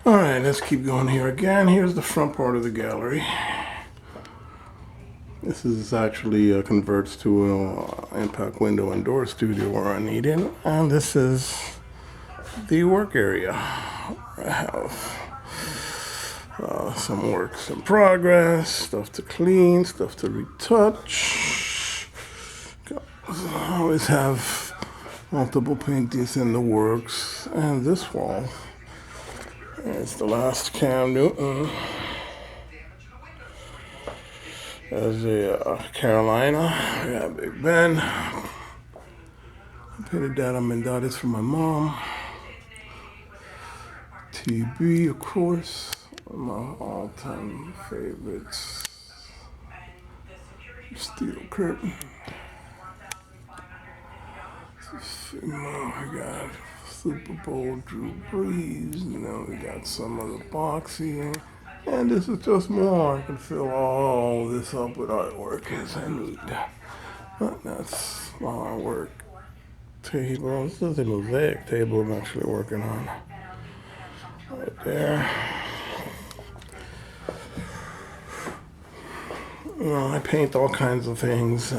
All right, let's keep going here again. Here's the front part of the gallery. This is actually converts to an impact window and door studio where I need it. And this is the work area. I have some works in progress, stuff to clean, stuff to retouch. I always have multiple paintings in the works. And this wall is the last Cam Newton. There's a Carolina. We got Big Ben. I painted that on mandalas for my mom. TB, of course, one of my all-time favorites. Steel curtain. We got Super Bowl Drew Brees. We got some of the boxing. And this is just more. I can fill all this up with artwork as I need. But that's my artwork table. This is a mosaic table I'm actually working on. Right there. I paint all kinds of things.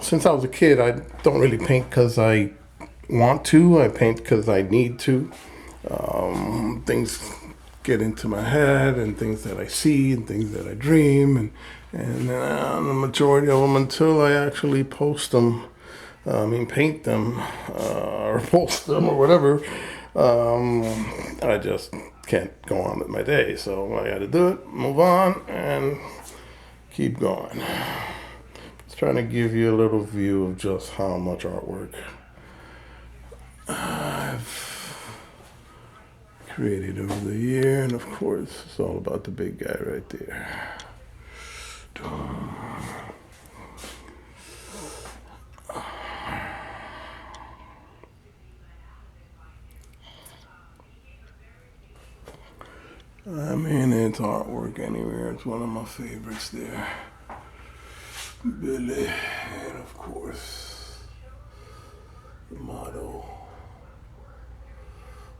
Since I was a kid, I don't really paint because I want to. I paint because I need to. Things get into my head, and things that I see, and things that I dream, and the majority of them until I actually post them. Paint them or post them or whatever. I just can't go on with my day, so I got to do it, move on, and keep going. Just trying to give you a little view of just how much artwork I've created over the year, and of course, it's all about the big guy right there. It's artwork anywhere. It's one of my favorites there. Billy, and of course, the motto,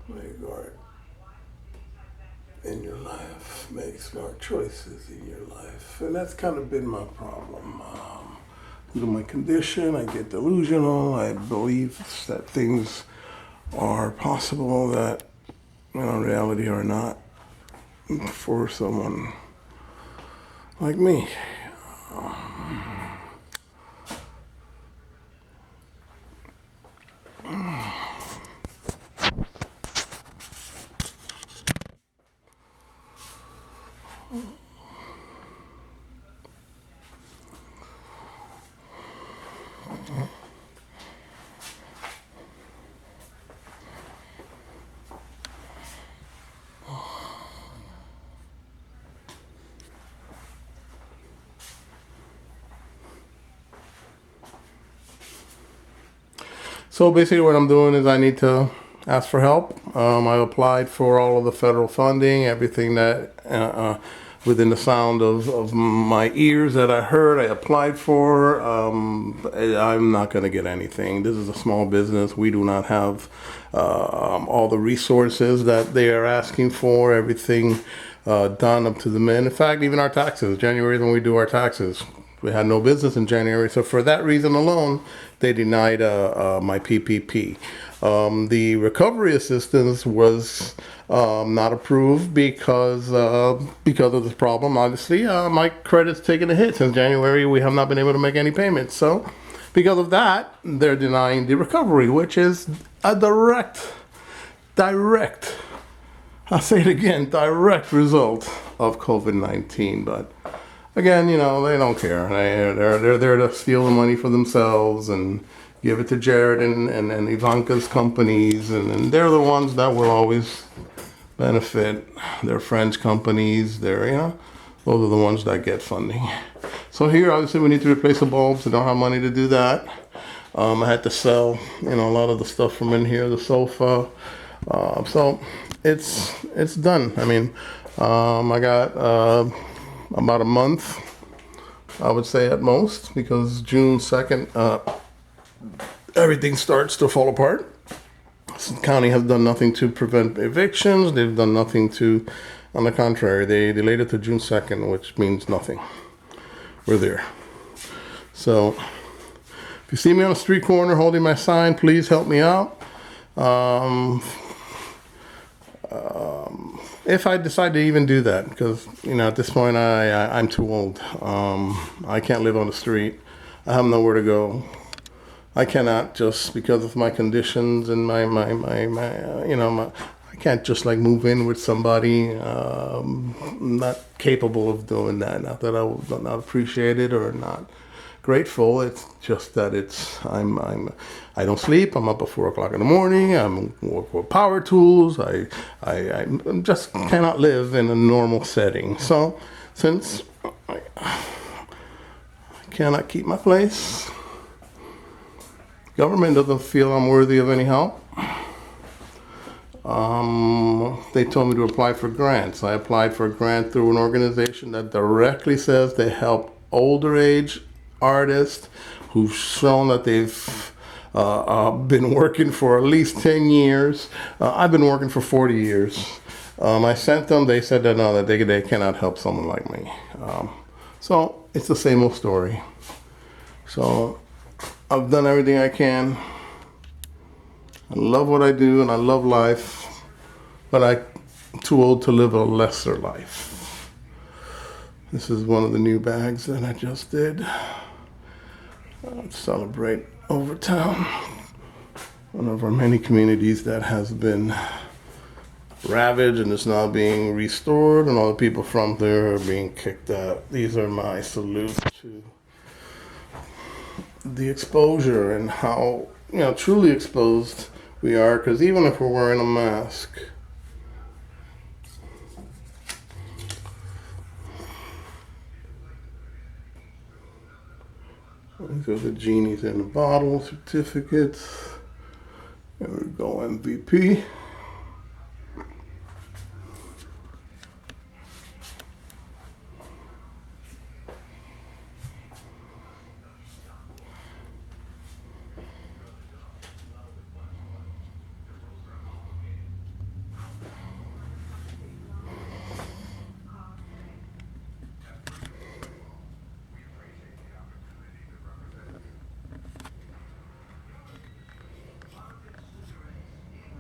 make art in your life, make smart choices in your life. And that's kind of been my problem. Due to my condition, I get delusional. I believe that things are possible that in reality are not for someone like me. So basically what I'm doing is I need to ask for help. I applied for all of the federal funding, everything that within the sound of my ears that I heard, I applied for. I'm not going to get anything. This is a small business. We do not have all the resources that they are asking for, everything done up to the minute. In fact, even our taxes, January is when we do our taxes. We had no business in January, so for that reason alone, they denied my PPP. The recovery assistance was not approved because of this problem. Obviously, my credit's taken a hit since January. We have not been able to make any payments. So, because of that, they're denying the recovery, which is a direct, I'll say it again, direct result of COVID-19. But again, they don't care. They're there to steal the money for themselves and give it to Jared and Ivanka's companies, and they're the ones that will always benefit. Their friends' companies, those are the ones that get funding. So here, obviously, we need to replace the bulbs. I don't have money to do that. I had to sell, a lot of the stuff from in here, the sofa. So it's done. I got about a month, I would say at most, because June 2nd, everything starts to fall apart. the county has done nothing to prevent evictions. They've done nothing to, on the contrary, they delayed it to June 2nd, which means nothing. We're there. So if you see me on a street corner holding my sign, please help me out. If I decide to even do that, because at this point I'm too old. I can't live on the street. I have nowhere to go. I cannot, just because of my conditions and my I can't just like move in with somebody. I'm not capable of doing that. Not that I will not appreciate it or not grateful. It's just that I don't sleep. I'm up at 4 o'clock in the morning. I'm work with power tools. I just cannot live in a normal setting. So since I cannot keep my place, government doesn't feel I'm worthy of any help. They told me to apply for grants. I applied for a grant through an organization that directly says they help older age artists who've shown that they've been working for at least 10 years. I've been working for 40 years. I sent them. They said that no, that they cannot help someone like me. So it's the same old story. So I've done everything I can. I love what I do and I love life, but I'm too old to live a lesser life. This is one of the new bags that I just did. Celebrate Overtown, one of our many communities that has been ravaged and is now being restored, and all the people from there are being kicked out. These are my salute to the exposure and how truly exposed we are, because even if we're wearing a mask, these are the genies in the bottle certificates. There we go, MVP.